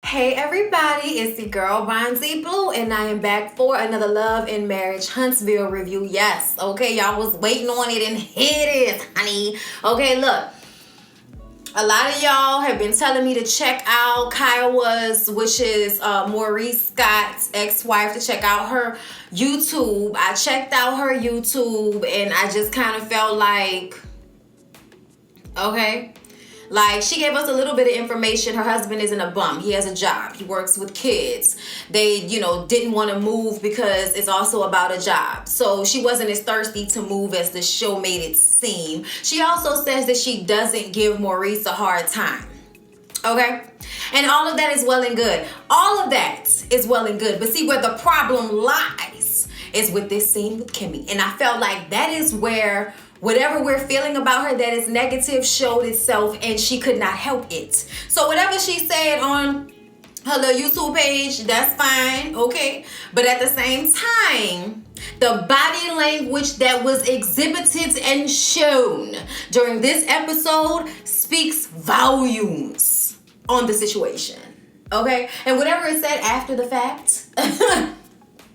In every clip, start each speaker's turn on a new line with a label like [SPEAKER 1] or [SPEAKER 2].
[SPEAKER 1] Hey everybody, it's the girl Bondy Blue, and I am back for another Love and Marriage Huntsville review. Yes, okay, y'all was waiting on it, and here it is, honey. Okay, look, a lot of y'all have been telling me to check out Kiowa's, which is Maurice Scott's ex-wife, to check out her YouTube. I checked out her YouTube, and I just kind of felt like, okay. Like, she gave us a little bit of information. Her husband isn't a bum. He has a job. He works with kids. They, didn't want to move because it's also about a job. So she wasn't as thirsty to move as the show made it seem. She also says that she doesn't give Maurice a hard time. Okay? And all of that is well and good. All of that is well and good. But see, where the problem lies is with this scene with Kimmy. And I felt like that is where whatever we're feeling about her that is negative showed itself, and she could not help it. So whatever she said on her little YouTube page, that's fine, okay? But at the same time, the body language that was exhibited and shown during this episode speaks volumes on the situation, okay? And whatever is said after the fact,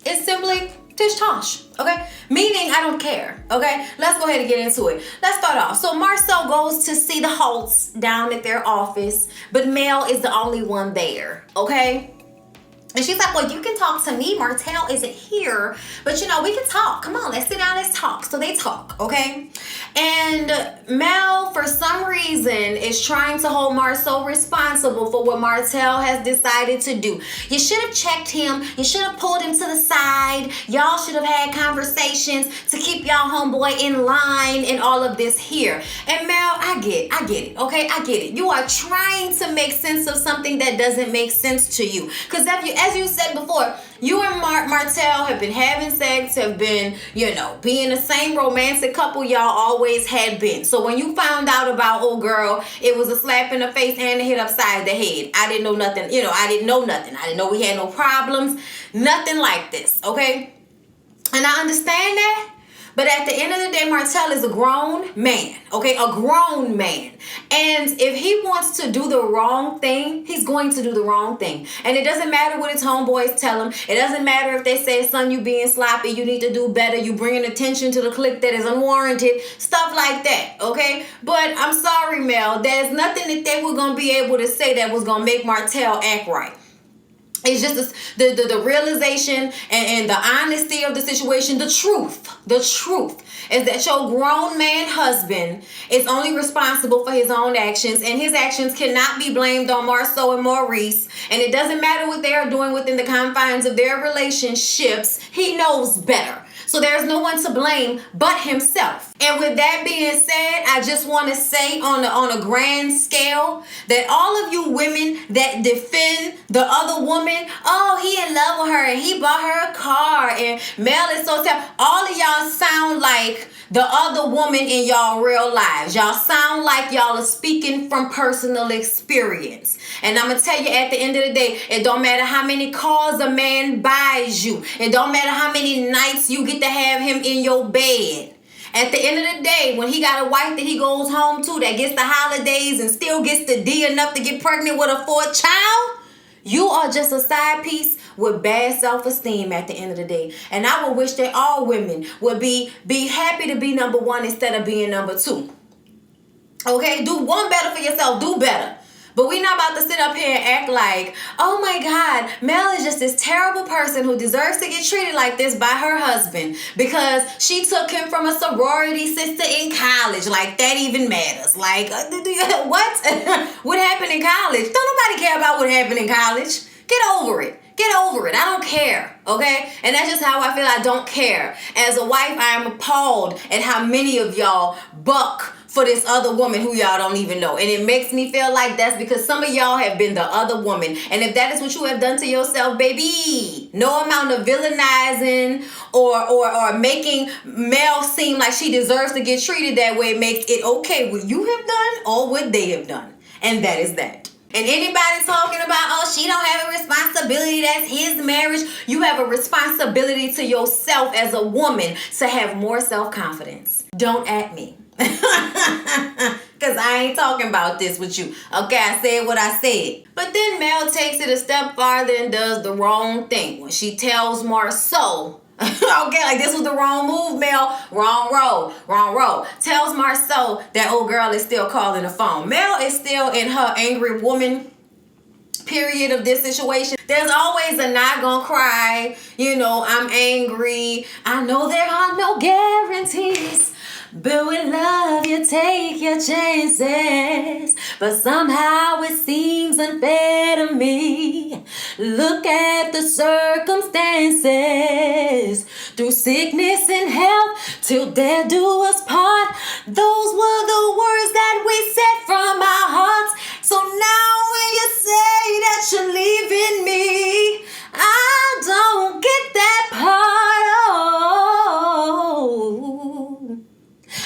[SPEAKER 1] it's simply tish tosh, okay? Meaning I don't care, okay? Let's go ahead and get into it. Let's start off. So Marcel goes to see the Holtz down at their office, but Mel is the only one there, okay? And she's like, well, you can talk to me. Martel isn't here, but we can talk. Come on, let's sit down, let's talk. So they talk, okay? And Mel, for some reason, is trying to hold Marcel responsible for what Martel has decided to do. You should have checked him. You should have pulled him to the side. Y'all should have had conversations to keep y'all homeboy in line and all of this here. And Mel, I get it, okay? I get it. You are trying to make sense of something that doesn't make sense to you. Because as you said before, you and Martel have been having sex, have been, being the same romantic couple y'all always had been. So when you found out about old girl, it was a slap in the face and a hit upside the head. I didn't know nothing. I didn't know nothing. I didn't know we had no problems. Nothing like this, okay? And I understand that. But at the end of the day, Martel is a grown man, okay? A grown man. And if he wants to do the wrong thing, he's going to do the wrong thing. And it doesn't matter what his homeboys tell him. It doesn't matter if they say, son, you being sloppy, you need to do better, you bringing attention to the clique that is unwarranted, stuff like that, okay? But I'm sorry, Mel, there's nothing that they were going to be able to say that was going to make Martel act right. It's just the realization and the honesty of the situation. The truth is that your grown man husband is only responsible for his own actions, and his actions cannot be blamed on Marceau and Maurice. And it doesn't matter what they are doing within the confines of their relationships. He knows better. So there's no one to blame but himself. And with that being said, I just want to say on a grand scale that all of you women that defend the other woman, oh, he in love with her and he bought her a car and Mel is so sad. All of y'all sound like the other woman in y'all real lives. Y'all sound like y'all are speaking from personal experience. And I'm going to tell you, at the end of the day, it don't matter how many cars a man buys you. It don't matter how many nights you get to have him in your bed. At the end of the day, when he got a wife that he goes home to that gets the holidays and still gets the D enough to get pregnant with a fourth child, you are just a side piece with bad self-esteem at the end of the day. And I would wish that all women would be happy to be number one instead of being number two. Okay? Do one better for yourself. Do better. But we're not about to sit up here and act like, oh my God, Mel is just this terrible person who deserves to get treated like this by her husband because she took him from a sorority sister in college. Like, that even matters. Like, what? What happened in college? Don't nobody care about what happened in college. Get over it. Get over it. I don't care, okay? And that's just how I feel. I don't care. As a wife, I am appalled at how many of y'all buck for this other woman who y'all don't even know. And it makes me feel like that's because some of y'all have been the other woman. And if that is what you have done to yourself, baby, no amount of villainizing or making Mel seem like she deserves to get treated that way makes it okay what you have done or what they have done. And that is that. And anybody talking about, oh, she don't have a responsibility, that's his marriage. You have a responsibility to yourself as a woman to have more self-confidence. Don't at me. Because I ain't talking about this with you. Okay, I said what I said. But then Mel takes it a step farther and does the wrong thing. When she tells Marceau, okay, like this was the wrong move, Mel. Wrong road. Tells Marceau that old girl is still calling the phone. Mel is still in her angry woman period of this situation. There's always a not gonna cry, I'm angry. I know there are no guarantees, but with love you take your chances. But somehow it seems unfair to me. Look at the circumstances. Through sickness and health, till death do us part. Those were the words that we said from our hearts. So now when you say that you're leaving me, I don't get that part. Oh,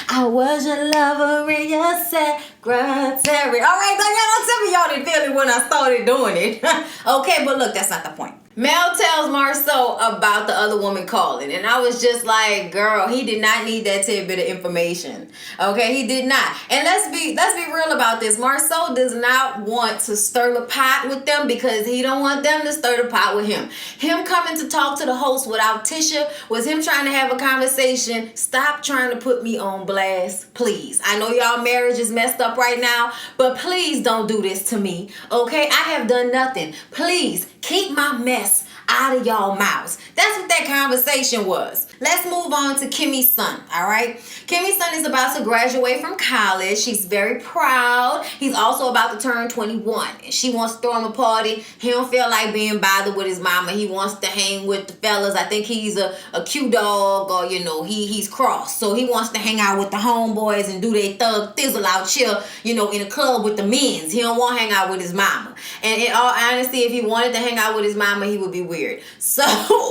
[SPEAKER 1] I was your lover and your secretary. All right, don't tell me y'all didn't feel it when I started doing it. Okay, but look, that's not the point. Mel tells Marceau about the other woman calling, and I was just like, girl, he did not need that tidbit of information. Okay, he did not. And let's be real about this. Marceau does not want to stir the pot with them because he don't want them to stir the pot with him. Him coming to talk to the host without Tisha was him trying to have a conversation. Stop trying to put me on blast, please. I know y'all marriage is messed up right now, but please don't do this to me. Okay, I have done nothing. Please keep my mess out of y'all mouths. That's what that conversation was. Let's move on to Kimmy's son, all right? Kimmy's son is about to graduate from college. She's very proud. He's also about to turn 21. And she wants to throw him a party. He don't feel like being bothered with his mama. He wants to hang with the fellas. I think he's a cute dog, or, he's cross. So he wants to hang out with the homeboys and do their thug thizzle out here, in a club with the men's. He don't want to hang out with his mama. And in all honesty, if he wanted to hang out with his mama, he would be weird. So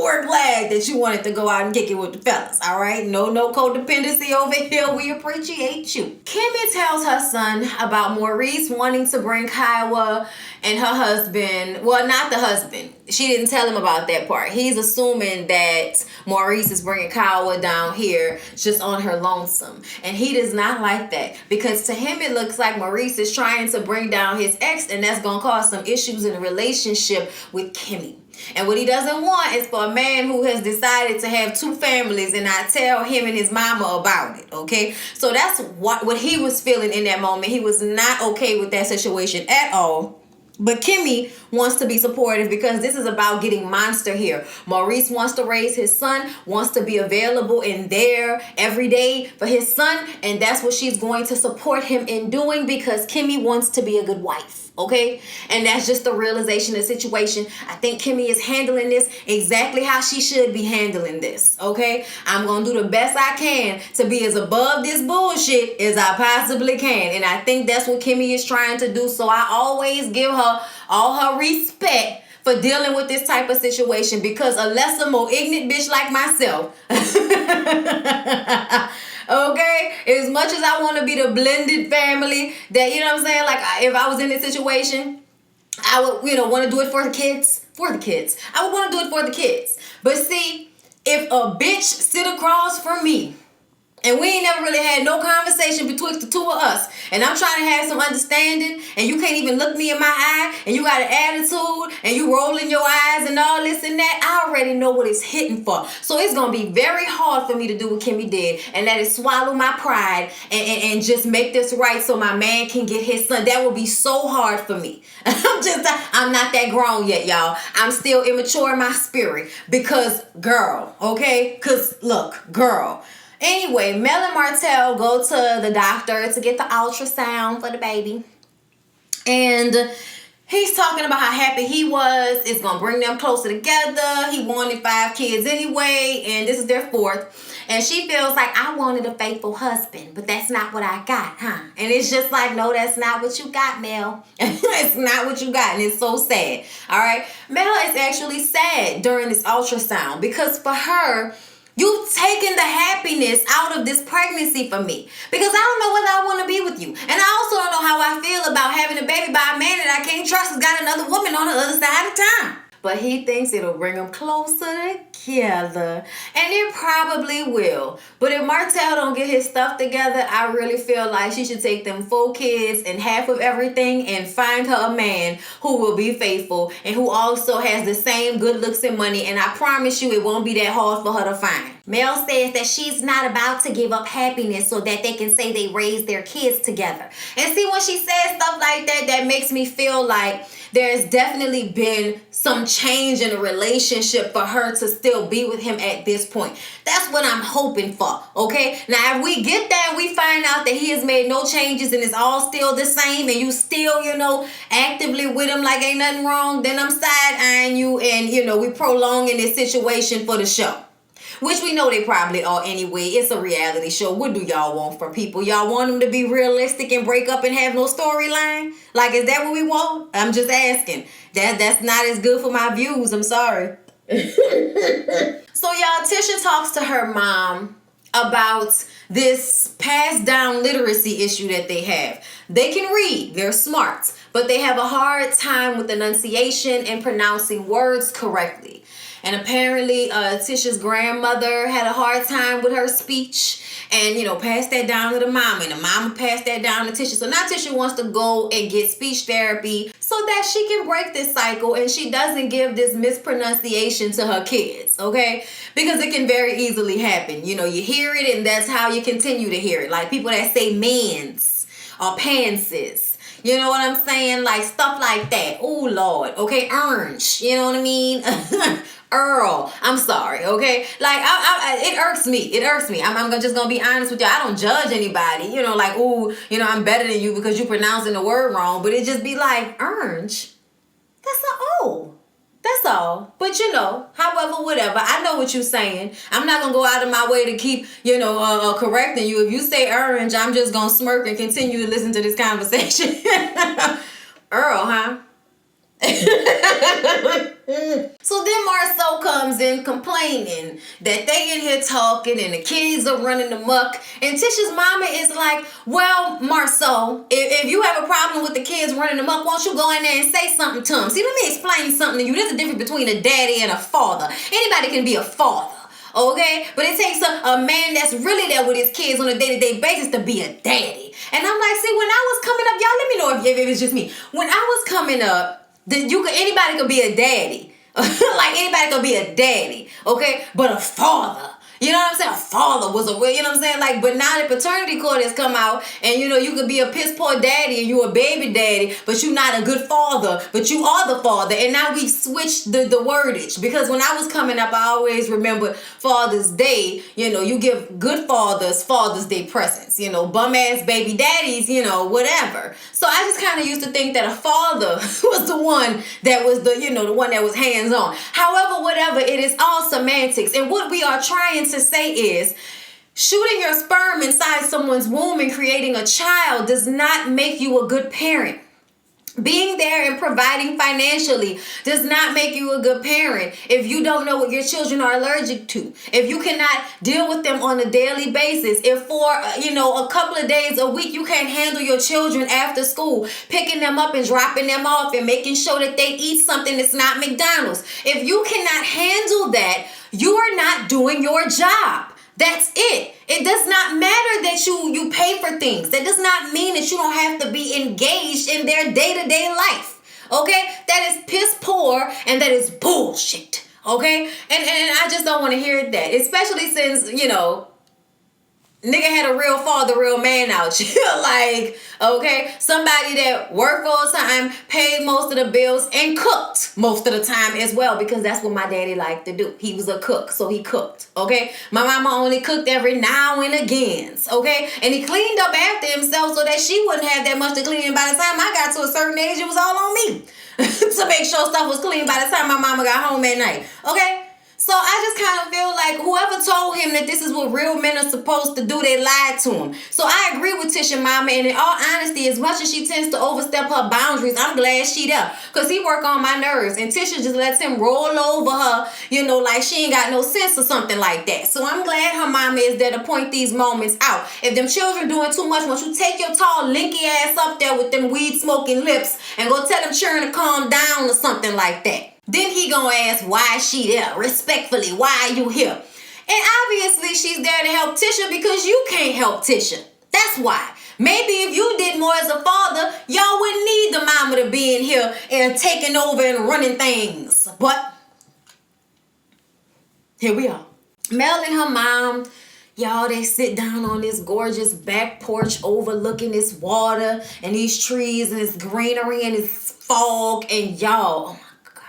[SPEAKER 1] we're glad that you wanted to go out and kick it with the fellas, all right? No codependency over here. We appreciate you. Kimmy tells her son about Maurice wanting to bring Kiowa and her husband. Well, not the husband. She didn't tell him about that part. He's assuming that Maurice is bringing Kiowa down here just on her lonesome. And he does not like that, because to him it looks like Maurice is trying to bring down his ex, and that's going to cause some issues in the relationship with Kimmy. And what he doesn't want is for a man who has decided to have two families and not tell him and his mama about it, okay? So that's what he was feeling in that moment. He was not okay with that situation at all. But Kimmy wants to be supportive because this is about getting monster here. Maurice wants to raise his son, wants to be available and there every day for his son. And that's what she's going to support him in doing, because Kimmy wants to be a good wife. Okay, and that's just the realization of the situation. I think Kimmy is handling this exactly how she should be handling this. Okay, I'm gonna do the best I can to be as above this bullshit as I possibly can, and I think that's what Kimmy is trying to do. So I always give her all her respect for dealing with this type of situation, because a lesser, more ignorant bitch like myself okay, as much as I want to be the blended family that, I'm saying, like, if I was in this situation, I would, want to do it for the kids. I would want to do it for the kids. But see, if a bitch sit across from me and we ain't never really had no conversation betwixt the two of us, and I'm trying to have some understanding, and you can't even look me in my eye, and you got an attitude, and you rolling your eyes and all this and that, I already know what it's hitting for. So it's going to be very hard for me to do what Kimmy did, and that is swallow my pride and just make this right so my man can get his son. That will be so hard for me. I'm not that grown yet, y'all. I'm still immature in my spirit because, girl, okay? Because, look, girl. Anyway, Mel and Martell go to the doctor to get the ultrasound for the baby. And he's talking about how happy he was. It's going to bring them closer together. He wanted 5 kids anyway, and this is their 4th. And she feels like, I wanted a faithful husband, but that's not what I got, huh? And it's just like, no, that's not what you got, Mel. It's not what you got, and it's so sad, all right? Mel is actually sad during this ultrasound because for her, you've taken the happiness out of this pregnancy for me, because I don't know whether I want to be with you. And I also don't know how I feel about having a baby by a man that I can't trust has got another woman on the other side of town. But he thinks it'll bring him closer together. And it probably will. But if Martell don't get his stuff together, I really feel like she should take them 4 kids and half of everything and find her a man who will be faithful and who also has the same good looks and money. And I promise you it won't be that hard for her to find. Mel says that she's not about to give up happiness so that they can say they raised their kids together. And see, when she says stuff like that, that makes me feel like there's definitely been some change in the relationship for her to still be with him at this point. That's what I'm hoping for, okay? Now, if we get there and we find out that he has made no changes and it's all still the same and you still, actively with him like ain't nothing wrong, then I'm side-eyeing you and, we prolonging this situation for the show. Which we know they probably are anyway. It's a reality show. What do y'all want from people? Y'all want them to be realistic and break up and have no storyline? Like, is that what we want? I'm just asking. That's not as good for my views. I'm sorry. So, y'all, Tisha talks to her mom about this passed down literacy issue that they have. They can read. They're smart. But they have a hard time with enunciation and pronouncing words correctly. And apparently, Tisha's grandmother had a hard time with her speech and, passed that down to the mama. And the mama passed that down to Tisha. So now Tisha wants to go and get speech therapy so that she can break this cycle and she doesn't give this mispronunciation to her kids, okay? Because it can very easily happen. You hear it and that's how you continue to hear it. Like people that say mans or pantses. You know what I'm saying? Like stuff like that. Oh, Lord. Okay, orange. You know what I mean? Earl. I'm sorry, okay? Like, it irks me. It irks me. I'm just going to be honest with you. I don't judge anybody. Like, ooh, I'm better than you because you pronouncing the word wrong. But it just be like, orange? That's a O. That's all. But, however, whatever. I know what you're saying. I'm not going to go out of my way to keep, correcting you. If you say orange, I'm just going to smirk and continue to listen to this conversation. Earl, huh? So then Marceau comes in complaining that they in here talking and the kids are running amok. And Tisha's mama is like, well, Marceau, if you have a problem with the kids running amok, won't you go in there and say something to them? See, let me explain something to you. There's a difference between a daddy and a father. Anybody can be a father. Okay? But it takes a man that's really there with his kids on a day-to-day basis to be a daddy. And I'm like, see, when I was coming up, y'all let me know if it was just me. When I was coming up, anybody could be a daddy. Like anybody could be a daddy, okay? But a father. You know what I'm saying? A father was a real, you know what I'm saying? Like, but now the paternity court has come out and, you could be a piss poor daddy and you a baby daddy, but you not a good father, but you are the father. And now we switched the wordage because when I was coming up, I always remember Father's Day, you give good fathers Father's Day presents, bum ass baby daddies, whatever. So I just kind of used to think that a father was the one that was the one that was hands on. However, whatever, it is all semantics. And what we are trying to say is shooting your sperm inside someone's womb and creating a child does not make you a good parent. Being there and providing financially does not make you a good parent if you don't know what your children are allergic to. If you cannot deal with them on a daily basis. If for, a couple of days a week you can't handle your children after school, picking them up and dropping them off and making sure that they eat something that's not McDonald's. If you cannot handle that, you are not doing your job. That's it. It does not matter that you pay for things. That does not mean that you don't have to be engaged in their day-to-day life. Okay? That is piss poor and that is bullshit. Okay? And I just don't want to hear that. Especially since, nigga had a real father, real man out here. Like, okay, somebody that worked full time, paid most of the bills, and cooked most of the time as well, because that's what my daddy liked to do. He was a cook, so he cooked, okay? My mama only cooked every now and again, okay? And he cleaned up after himself so that she wouldn't have that much to clean. And by the time I got to a certain age, it was all on me to make sure stuff was clean by the time my mama got home at night, okay? So I just kind of feel like whoever told him that this is what real men are supposed to do, they lied to him. So I agree with Tisha mama, and in all honesty, as much as she tends to overstep her boundaries, I'm glad she there. Because he work on my nerves, and Tisha just lets him roll over her, like she ain't got no sense or something like that. So I'm glad her mama is there to point these moments out. If them children doing too much, once you take your tall, linky ass up there with them weed smoking lips and go tell them children to calm down or something like that. Then he gonna ask, why is she there? Respectfully, why are you here? And obviously she's there to help Tisha because you can't help Tisha. That's why. Maybe if you did more as a father, y'all wouldn't need the mama to be in here and taking over and running things. But here we are. Mel and her mom, y'all, they sit down on this gorgeous back porch overlooking this water and these trees and this greenery and this fog. And y'all, oh my God,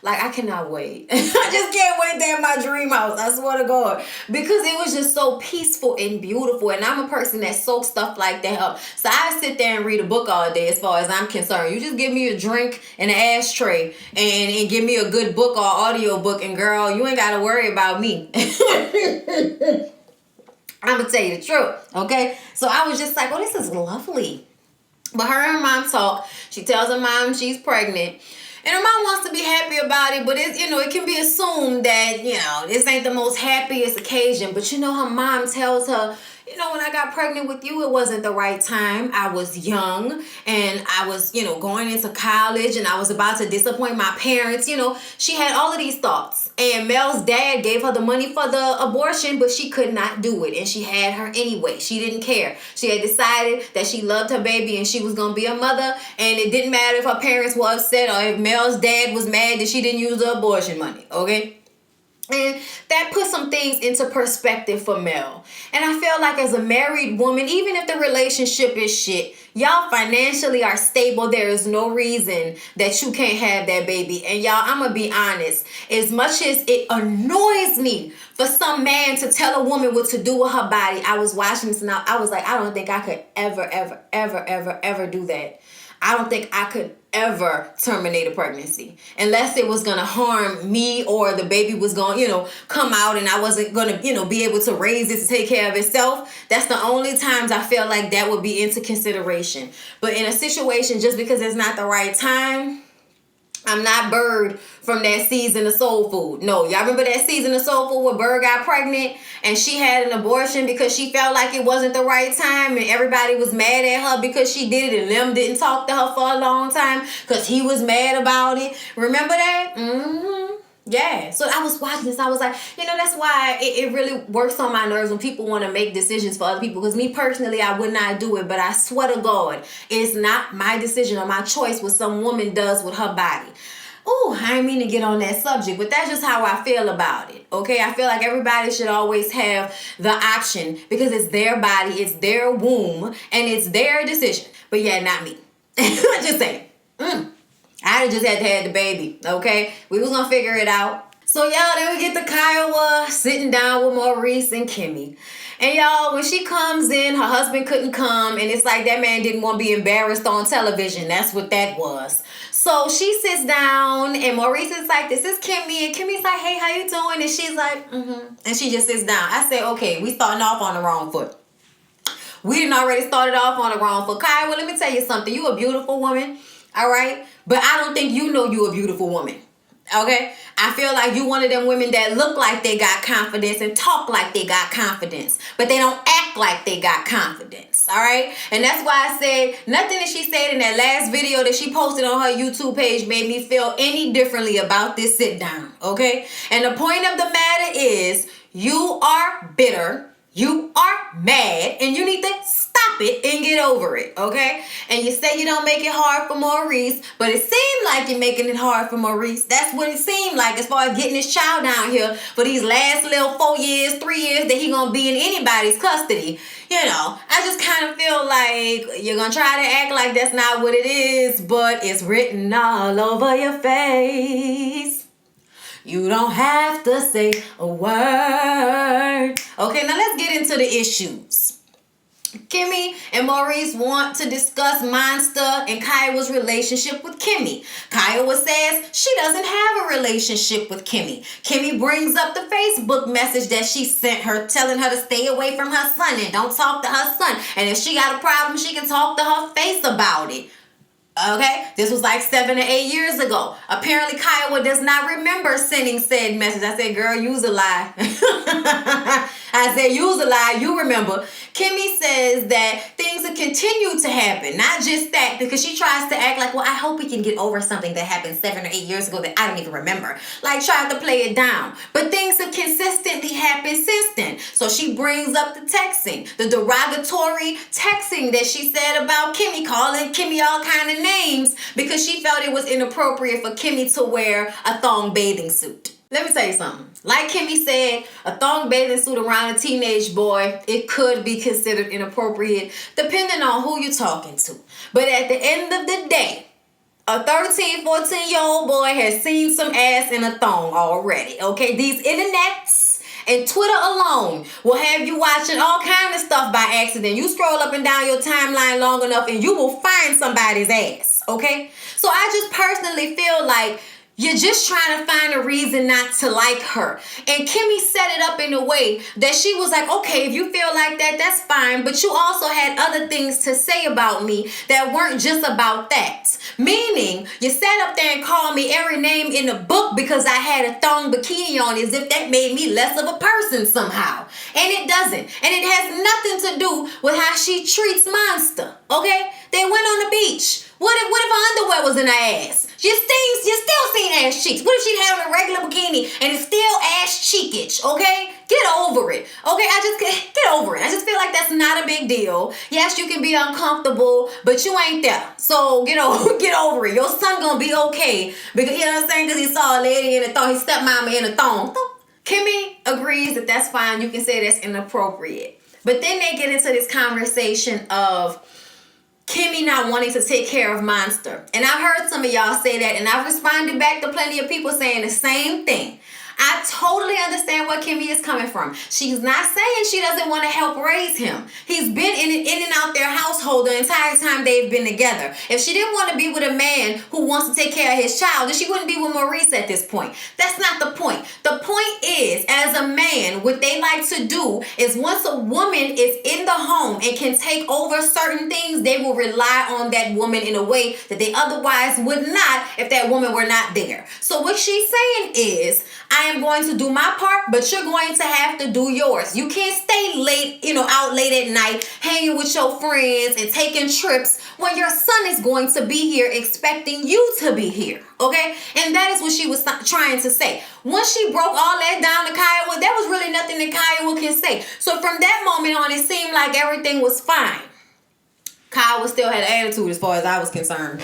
[SPEAKER 1] like I cannot wait. I just can't wait to have my dream house. I swear to God. Because it was just so peaceful and beautiful. And I'm a person that soaks stuff like that up. So I sit there and read a book all day as far as I'm concerned. You just give me a drink and an ashtray and give me a good book or audio book. And girl, you ain't got to worry about me. I'm going to tell you the truth, okay? So I was just like, oh, this is lovely. But her and her mom talk. She tells her mom she's pregnant. And her mom wants to be happy about it, but it's, it can be assumed that, this ain't the most happiest occasion. But, her mom tells her, when I got pregnant with you, it wasn't the right time. I was young and I was, going into college and I was about to disappoint my parents. She had all of these thoughts. And Mel's dad gave her the money for the abortion, but she could not do it. And she had her anyway. She didn't care. She had decided that she loved her baby and she was going to be a mother. And it didn't matter if her parents were upset or if Mel's dad was mad that she didn't use the abortion money. Okay? And that put some things into perspective for Mel. And I feel like as a married woman, even if the relationship is shit, y'all financially are stable. There is no reason that you can't have that baby. And y'all, I'm going to be honest. As much as it annoys me for some man to tell a woman what to do with her body, I was watching this and I was like, I don't think I could ever do that. I don't think I could ever terminate a pregnancy unless it was going to harm me or the baby was going to, come out and I wasn't going to, be able to raise it to take care of itself. That's the only times I feel like that would be into consideration. But in a situation, just because it's not the right time, I'm not Bird from that season of Soul Food. No, y'all remember that season of Soul Food where Bird got pregnant and she had an abortion because she felt like it wasn't the right time and everybody was mad at her because she did it and Lim didn't talk to her for a long time because he was mad about it. Remember that? Mm-hmm. Yeah. So I was watching this. I was like, that's why it really works on my nerves when people want to make decisions for other people. Because me personally, I would not do it. But I swear to God, it's not my decision or my choice what some woman does with her body. Oh, I didn't mean to get on that subject, but that's just how I feel about it. Okay, I feel like everybody should always have the option because it's their body, it's their womb, and it's their decision. But yeah, not me. Just saying. I just had to have the baby, okay? We was gonna figure it out. So y'all, then we get to Kiowa sitting down with Maurice and Kimmy. And y'all, when she comes in, her husband couldn't come, and it's like that man didn't want to be embarrassed on television. That's what that was. So she sits down, and Maurice is like, this is Kimmy, and Kimmy's like, hey, how you doing? And she's like, and she just sits down. I said, okay, we starting off on the wrong foot. We didn't already started off on the wrong foot. Kiowa, let me tell you something. You a beautiful woman, all right? But I don't think you know you a beautiful woman. Okay? I feel like you one of them women that look like they got confidence and talk like they got confidence, but they don't act like they got confidence. All right? And that's why I said nothing that she said in that last video that she posted on her YouTube page made me feel any differently about this sit down. Okay? And the point of the matter is you are bitter. You are mad and you need to stop it and get over it, okay? And you say you don't make it hard for Maurice, but it seemed like you're making it hard for Maurice. That's what it seemed like as far as getting his child down here for these last little 4 years, 3 years that he gonna be in anybody's custody. I just kind of feel like you're gonna try to act like that's not what it is, but it's written all over your face. You don't have to say a word. Okay, now let's get into the issues. Kimmy and Maurice want to discuss Monster and Kiowa's relationship with Kimmy. Kiowa says she doesn't have a relationship with Kimmy. Kimmy brings up the Facebook message that she sent her telling her to stay away from her son and don't talk to her son. And if she got a problem, she can talk to her face about it. Okay, this was like 7 or 8 years ago. Apparently, Kiowa does not remember sending said message. I said, girl, use a lie. I said, use a lie. You remember. Kimmy says that things things will continue to happen. Not just that, because she tries to act like, well, I hope we can get over something that happened 7 or 8 years ago that I don't even remember. Like, try to play it down. But things have consistently happened since then. So she brings up the texting, the derogatory texting that she said about Kimmy, calling Kimmy all kind of names because she felt it was inappropriate for Kimmy to wear a thong bathing suit. Let me tell you something. Like Kimmy said, a thong bathing suit around a teenage boy, it could be considered inappropriate depending on who you're talking to. But at the end of the day, a 13, 14-year-old boy has seen some ass in a thong already, okay? These internets and Twitter alone will have you watching all kind of stuff by accident. You scroll up and down your timeline long enough and you will find somebody's ass, okay? So I just personally feel like you're just trying to find a reason not to like her. And Kimmy set it up in a way that she was like, okay, if you feel like that, that's fine. But you also had other things to say about me that weren't just about that. Meaning, you sat up there and called me every name in the book because I had a thong bikini on, as if that made me less of a person somehow. And it doesn't. And it has nothing to do with how she treats Monster, okay? They went on the beach. What if her underwear was in her ass? You still seen ass cheeks. What if she had on a regular bikini and it's still ass cheekage, okay? Get over it, okay? Get over it. I just feel like that's not a big deal. Yes, you can be uncomfortable, but you ain't there. So, get over it. Your son gonna be okay. Because, you know what I'm saying? Because he saw a lady in a thong, his stepmama in a thong. Kimmy agrees that that's fine. You can say that's inappropriate. But then they get into this conversation of Kimmy not wanting to take care of Monster. And I've heard some of y'all say that, and I've responded back to plenty of people saying the same thing. I totally understand where Kimmy is coming from. She's not saying she doesn't want to help raise him. He's been in and out their household the entire time they've been together. If she didn't want to be with a man who wants to take care of his child, then she wouldn't be with Maurice at this point. That's not the point. The point is, as a man, what they like to do is once a woman is in the home and can take over certain things, they will rely on that woman in a way that they otherwise would not if that woman were not there. So what she's saying is, I am going to do my part, but you're going to have to do yours. You can't stay late, out late at night, hanging with your friends and taking trips when your son is going to be here expecting you to be here, okay? And that is what she was trying to say. Once she broke all that down to Kiowa, there was really nothing that Kiowa can say. So from that moment on, it seemed like everything was fine. Kiowa still had an attitude as far as I was concerned.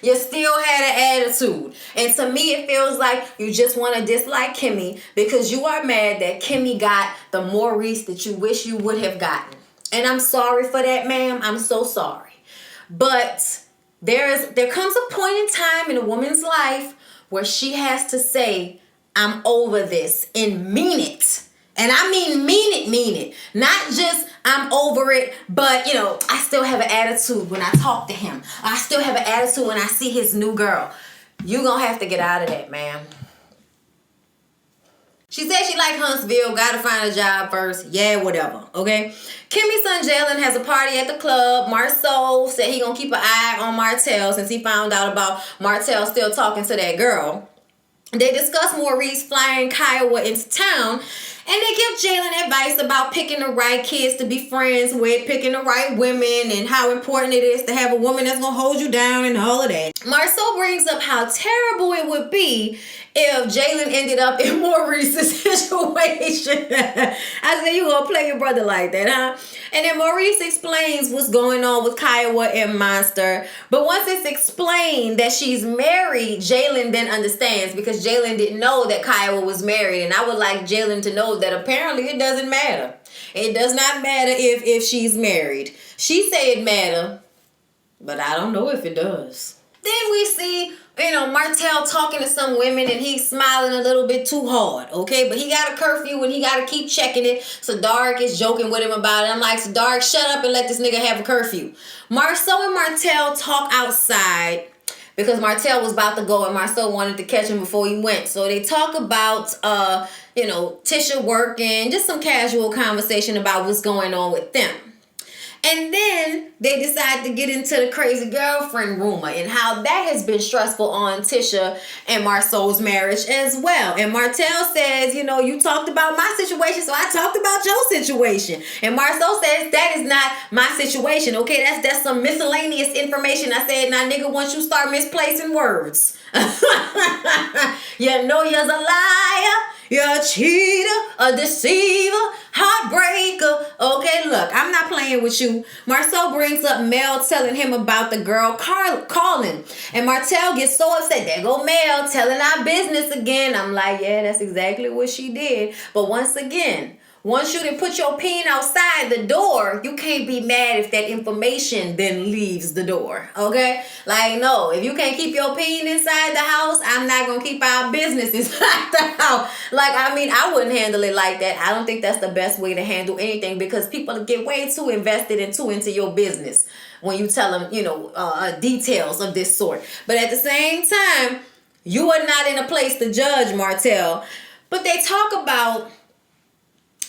[SPEAKER 1] You still had an attitude. And to me, it feels like you just want to dislike Kimmy because you are mad that Kimmy got the Maurice that you wish you would have gotten. And I'm sorry for that, ma'am. I'm so sorry. But there comes a point in time in a woman's life where she has to say, I'm over this, and mean it. And I mean it. Not just I'm over it, but I still have an attitude when I talk to him. I still have an attitude when I see his new girl. You gonna have to get out of that, ma'am. She said she like Huntsville, gotta find a job first. Yeah, whatever, okay? Kimmy's son Jalen has a party at the club. Marceau said he gonna keep an eye on Martell since he found out about Martell still talking to that girl. They discuss Maurice flying Kiowa into town, and they give Jalen advice about picking the right kids to be friends with, picking the right women, and how important it is to have a woman that's going to hold you down and all of that. Marceau brings up how terrible it would be if Jalen ended up in Maurice's situation. I said, you gonna play your brother like that, huh? And then Maurice explains what's going on with Kiowa and Monster. But once it's explained that she's married, Jalen then understands because Jalen didn't know that Kiowa was married. And I would like Jalen to know that apparently it doesn't matter. It does not matter if she's married. She say it matter, but I don't know if it does. Then we see Martell talking to some women and he's smiling a little bit too hard, okay? But he got a curfew and he got to keep checking it. So Dark is joking with him about it. I'm like, so Dark, shut up and let this nigga have a curfew. Marceau and Martell talk outside because Martell was about to go and Marceau wanted to catch him before he went. So they talk about, Tisha working, just some casual conversation about what's going on with them. And then they decide to get into the crazy girlfriend rumor and how that has been stressful on Tisha and Marcel's marriage as well. And Martell says, you know, you talked about my situation, so I talked about your situation. And Marcel says, that is not my situation. Okay, that's some miscellaneous information. I said, now nigga, once you start misplacing words, you know you're a liar. You're a cheater, a deceiver, heartbreaker. Okay, look, I'm not playing with you. Marcel brings up Mel telling him about the girl calling. And Martell gets so upset. There go Mel telling our business again. I'm like, yeah, that's exactly what she did. But once again, once you done put your peen outside the door, you can't be mad if that information then leaves the door, okay? Like, no, if you can't keep your peen inside the house, I'm not going to keep our business inside the house. Like, I mean, I wouldn't handle it like that. I don't think that's the best way to handle anything because people get way too invested and too into your business when you tell them, you know, details of this sort. But at the same time, you are not in a place to judge, Martell. But they talk about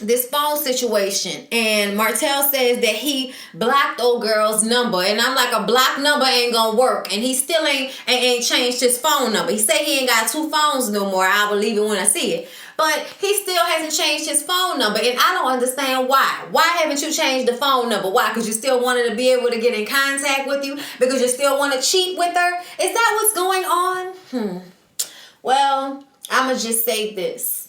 [SPEAKER 1] this phone situation, and Martell says that he blocked old girl's number, and I'm like, a blocked number ain't gonna work, and he still ain't changed his phone number. He said he ain't got two phones no more. I believe it when I see it, but he still hasn't changed his phone number, and I don't understand why. Why haven't you changed the phone number? Why? Because you still wanted to be able to get in contact with you? Because you still want to cheat with her? Is that what's going on? Well, I'ma just say this.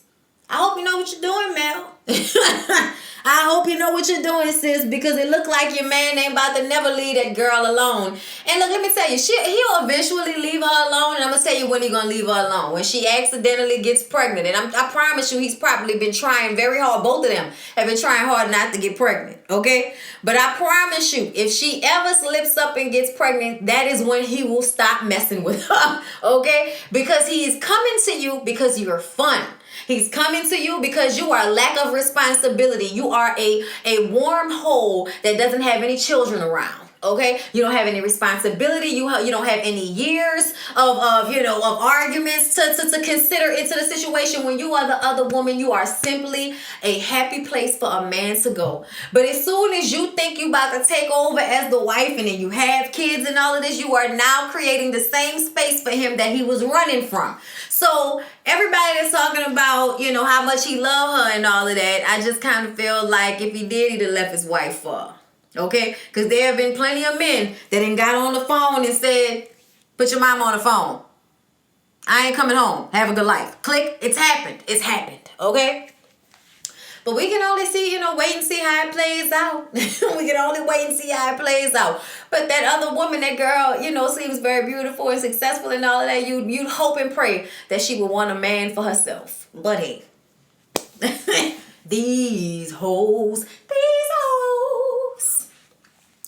[SPEAKER 1] I hope you know what you're doing, Mel. I hope you know what you're doing, sis, because it looked like your man ain't about to never leave that girl alone. And look, let me tell you, he'll eventually leave her alone, and I'm going to tell you when he's going to leave her alone. When she accidentally gets pregnant. And I promise you, he's probably been trying very hard. Both of them have been trying hard not to get pregnant, okay? But I promise you, if she ever slips up and gets pregnant, that is when he will stop messing with her, okay? Because he's coming to you because you're fun. He's coming to you because you are a lack of responsibility. You are a warm hole that doesn't have any children around. Okay, you don't have any responsibility. You don't have any years of arguments to consider into the situation. When you are the other woman, you are simply a happy place for a man to go. But as soon as you think you about to take over as the wife, and then you have kids and all of this, you are now creating the same space for him that he was running from. So everybody that's talking about, you know, how much he loved her and all of that, I just kind of feel like if he did, he'd have left his wife for her. Okay? Because there have been plenty of men that ain't got on the phone and said, put your mom on the phone. I ain't coming home. Have a good life. Click. It's happened. It's happened. Okay? But we can only see, wait and see how it plays out. We can only wait and see how it plays out. But that other woman, that girl, seems very beautiful and successful and all of that. You'd hope and pray that she would want a man for herself. But hey, these hoes.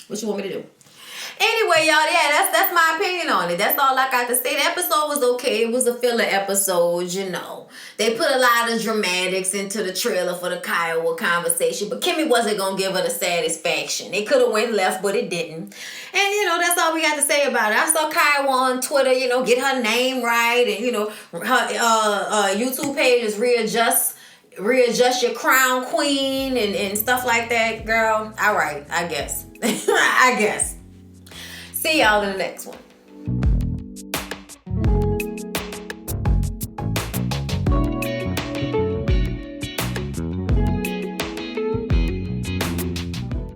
[SPEAKER 1] What you want me to do? Anyway, y'all, yeah, that's my opinion on it. That's all I got to say. The episode was okay. It was a filler episode, They put a lot of dramatics into the trailer for the Kiowa conversation, but Kimmy wasn't going to give her the satisfaction. It could have went left, but it didn't. And, that's all we got to say about it. I saw Kiowa on Twitter, get her name right, and, her YouTube page is readjust your crown queen and stuff like that. Girl, all right, I guess. I guess. See y'all in the next one.